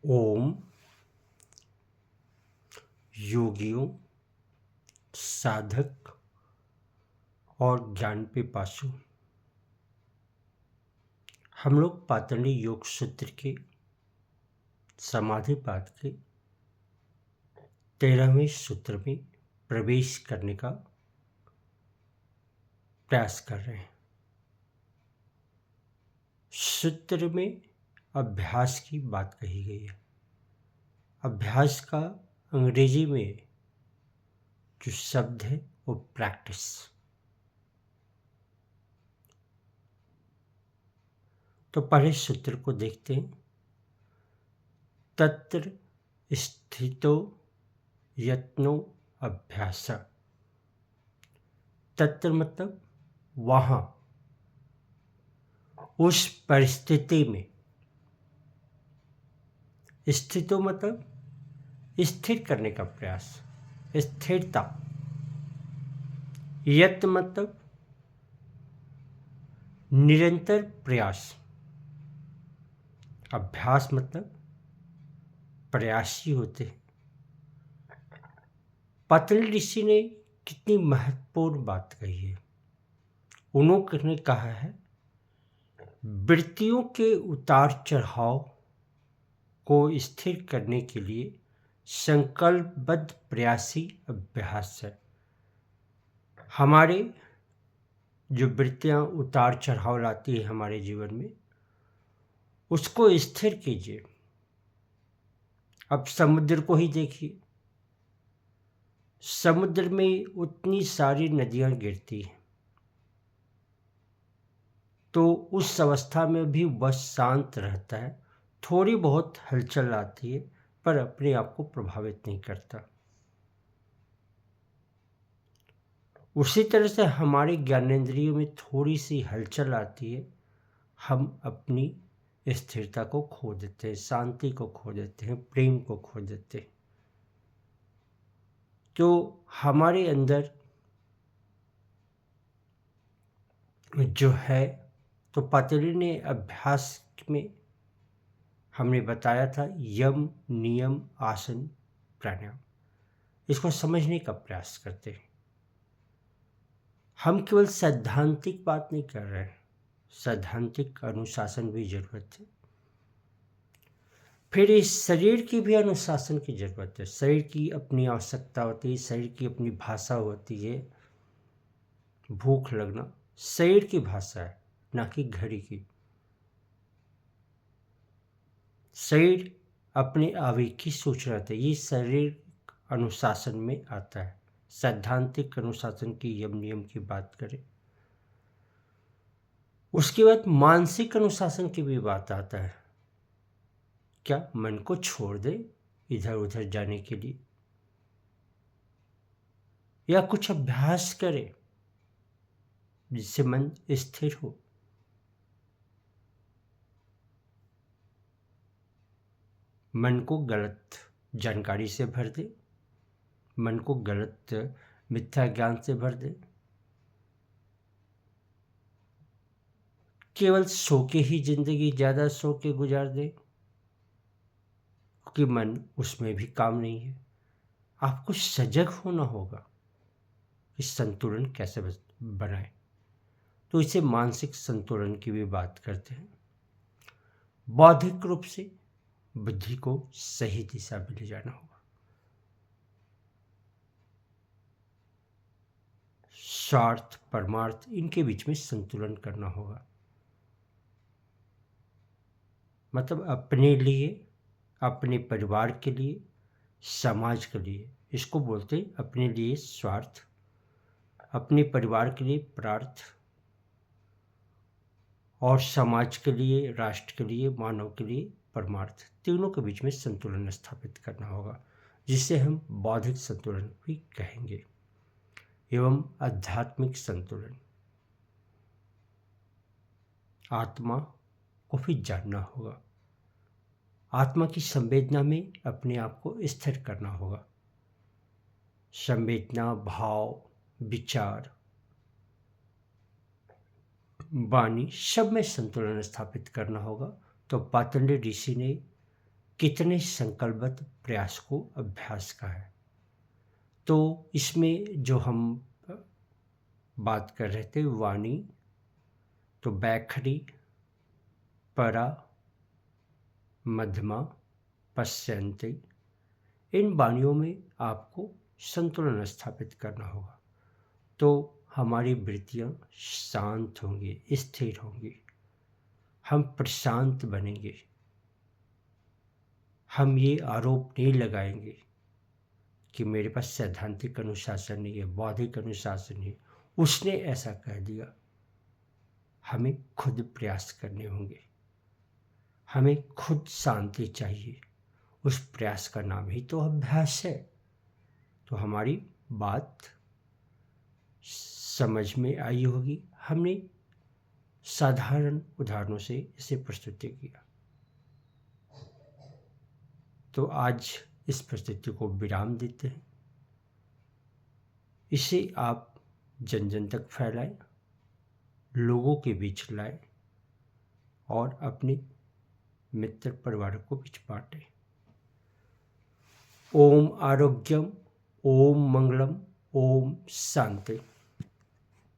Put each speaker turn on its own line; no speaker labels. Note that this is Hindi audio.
ओम योगियों, साधक और ज्ञान पिपासु, हम लोग पातंजलि योग सूत्र के समाधि पाद के 13वें सूत्र में प्रवेश करने का प्रयास कर रहे हैं। सूत्र में अभ्यास की बात कही गई है। अभ्यास का अंग्रेजी में जो शब्द है वो प्रैक्टिस। तो पहले सूत्र को देखते हैं। तत्र स्थितो यत्नो अभ्यास। तत्र मतलब वहां, उस परिस्थिति में। स्थितो मतलब स्थिर करने का प्रयास, स्थिरता। यत्न मतलब निरंतर प्रयास। अभ्यास मतलब प्रयासी होते हैं। पतंजलि ऋषि ने कितनी महत्वपूर्ण बात कही है। उन्होंने कहा है, वृत्तियों के उतार चढ़ाव को स्थिर करने के लिए संकल्पबद्ध प्रयासी अभ्यास है। हमारे जो वृत्तियां उतार चढ़ाव लाती है हमारे जीवन में, उसको स्थिर कीजिए। अब समुद्र को ही देखिए, समुद्र में उतनी सारी नदियां गिरती हैं, तो उस अवस्था में भी वह शांत रहता है। थोड़ी बहुत हलचल आती है पर अपने आप को प्रभावित नहीं करता। उसी तरह से हमारे ज्ञानेंद्रियों में थोड़ी सी हलचल आती है, हम अपनी स्थिरता को खो देते हैं, शांति को खो देते हैं, प्रेम को खो देते हैं। तो हमारे अंदर जो है, तो पतंजलि ने अभ्यास में हमने बताया था यम, नियम, आसन, प्राणायाम। इसको समझने का प्रयास करते हैं। हम केवल सैद्धांतिक बात नहीं कर रहे हैं, सैद्धांतिक अनुशासन भी जरूरत है। फिर इस शरीर की भी अनुशासन की जरूरत है। शरीर की अपनी आवश्यकता होती है, शरीर की अपनी भाषा होती है। भूख लगना शरीर की भाषा है, ना कि घड़ी की। शरीर अपने आवेग की सूचना देता है। ये शरीर अनुशासन में आता है। सैद्धांतिक अनुशासन की यम नियम की बात करें, उसके बाद मानसिक अनुशासन की भी बात आता है। क्या मन को छोड़ दे इधर उधर जाने के लिए, या कुछ अभ्यास करे जिससे मन स्थिर हो। मन को गलत जानकारी से भर दे, मन को गलत मिथ्या ज्ञान से भर दे, केवल सो के ही जिंदगी ज्यादा सो के गुजार दे, क्योंकि मन उसमें भी काम नहीं है। आपको सजग होना होगा कि संतुलन कैसे बनाए। तो इसे मानसिक संतुलन की भी बात करते हैं। बौद्धिक रूप से बुद्धि को सही दिशा में ले जाना होगा। स्वार्थ परमार्थ इनके बीच में संतुलन करना होगा। मतलब अपने लिए, अपने परिवार के लिए, समाज के लिए। इसको बोलते हैं अपने लिए स्वार्थ, अपने परिवार के लिए प्रार्थ, और समाज के लिए, राष्ट्र के लिए, मानव के लिए परमार्थ। तीनों के बीच में संतुलन स्थापित करना होगा, जिसे हम बौद्धिक संतुलन भी कहेंगे, एवं आध्यात्मिक संतुलन। आत्मा को भी जानना होगा। आत्मा की संवेदना में अपने आप को स्थिर करना होगा। संवेदना, भाव, विचार, वाणी सब में संतुलन स्थापित करना होगा। तो पतंजलि ऋषि ने कितने संकल्पबद्ध प्रयास को अभ्यास का है। तो इसमें जो हम बात कर रहे थे वाणी, तो बैखरी, परा, मध्यमा, पश्यन्ते, इन वाणियों में आपको संतुलन स्थापित करना होगा। तो हमारी वृत्तियाँ शांत होंगी, स्थिर होंगी, हम प्रशांत बनेंगे। हम ये आरोप नहीं लगाएंगे कि मेरे पास सैद्धांतिक अनुशासन नहीं है, बौद्धिक अनुशासन नहीं है, उसने ऐसा कह दिया। हमें खुद प्रयास करने होंगे, हमें खुद शांति चाहिए। उस प्रयास का नाम ही तो अभ्यास है। तो हमारी बात समझ में आई होगी। हमने साधारण उदाहरणों से इसे प्रस्तुत किया। तो आज इस प्रस्तुति को विराम देते हैं। इसे आप जन जन तक फैलाएं, लोगों के बीच लाएं और अपने मित्र परिवार को बीच बांटें। ओम आरोग्यम, ओम मंगलम, ओम शांति।